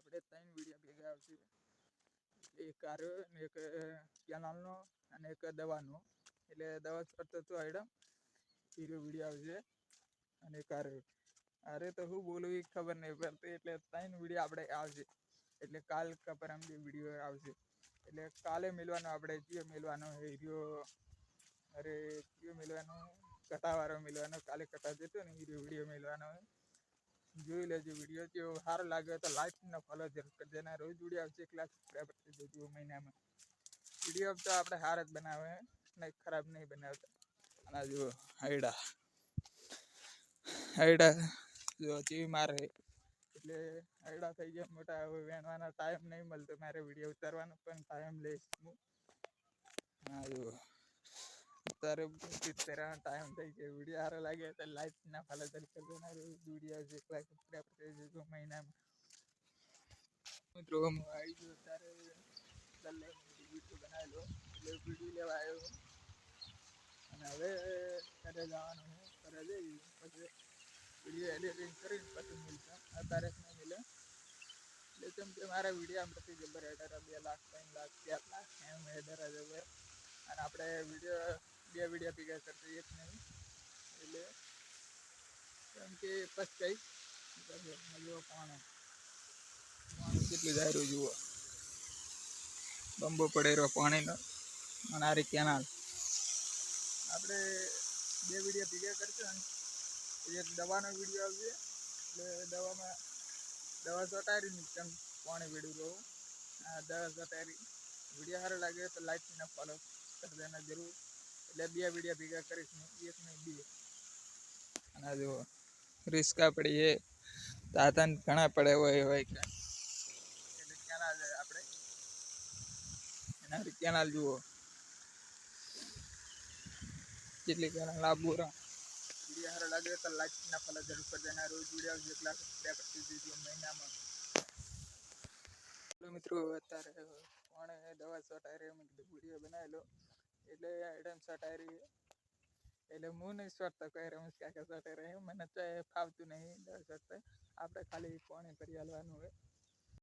આપણે 3 વિડીયો ભેગા આવશે. એક આરો ને એક કેનાલનો અને એક દવાનો. એટલે દવા છોડતો તો આઈડમ હીરો વિડીયો આવશે અને એક અરે તો હું બોલું એ ખબર નહીં પડતી. એટલે 3 વિડીયો આપણે આવશે. એટલે કાલ પરમ વિડીયો આવશે. એટલે કાલે મેળવાનો આપણે જીઓ મેળવાનો હીરો. અરે જીઓ મેળવાનો કટાવાળો મેળવાનો. કાલે કટા જતો ને હીરો વિડીયો મેળવાનો. જોઈ લેજો વિડીયો. જો સારો લાગે તો લાઈક ને ફોલો જરૂર કરી દેના. રોજ વિડીયો આવશે. ક્લાસ જોજો મહિનામાં વિડીયો તો આપણે હાર જ બનાવે નહીં, ખરાબ નહીં બનાવતા. અને જો હૈડા જો ચીવી મારે એટલે હૈડા થઈ ગયા મોટા. હવે વેણવાનો ટાઈમ નહીં મળતો. મારે વિડીયો ઉતારવાનો પણ ટાઈમ લઈશ હું. હા જો અત્યારે ટાઈમ થઈ ગયો. વિડીયો સારો લાગે તો લાઈક ના ફોલો કરી દેના. રોજ વિડીયો આવશે. ક્લાસ જોજો મહિનામાં. મિત્રો હું આવી ગયો અત્યારે વિડીયો બનાવેલો. એટલે વિડીયો લેવા આવ્યો અને હવે ઘરે જવાનું. ઘરે જઈ પછી વિડીયો એડિટિંગ કરીને પછી મળશે. અત્યારે જ નહીં મળે. એટલે કેમ કે મારા વિડીયો આમ પછી જબર હેડર 2 લાખ 3 લાખ 4 લાખ એમ હેડર જબર. અને આપણે વિડીયો 2 વિડીયો ભેગા કરતા એક નહીં. એટલે કેમ કે પછી જુઓ પાણી કેટલું દારૂ જુઓ. બંબો પડેલો પાણીનો. અને આ કેનાલ આપણે 2 વિડીયો ભેગા કરશું ને. એક દવાનો વિડીયો આવશે. એટલે દવામાં દવા ચોટાડી કેમ પાણી વેડું રહું. આ દવા ચોટાડી વિડીયો સારો લાગે તો લાઈક ને ફોલો કરી દેના જરૂર. એટલે 2 વિડીયો ભેગા કરીશ ને. એક નહીં 2. અને જો રિસ્કા પડી એ તાતન ઘણા પડે હોય કે એટલે કેનાલ આપણે એના કેનાલ જુઓ કેટલી કેનાલ આબુ રહા. વિડીયો સારો લાગે તો લાઈક ના ફોલો જરૂર કરી દેના. રોજ વિડીયો આવશે. એટલા સબસ્ક્રાઈબ કરી મહિનામાં. મિત્રો અત્યારે કોણે દવા છટાઈ વિડીયો બનાવેલો. એટલે આઈટમ છટાઈ એટલે હું નહીં સ્વાર્થ કહી રમેશ કાકા છટાઈ રહે. મને તો ફાવતું નહીં દવા છટતા. આપણે ખાલી પાણી કરી હાલવાનું હોય.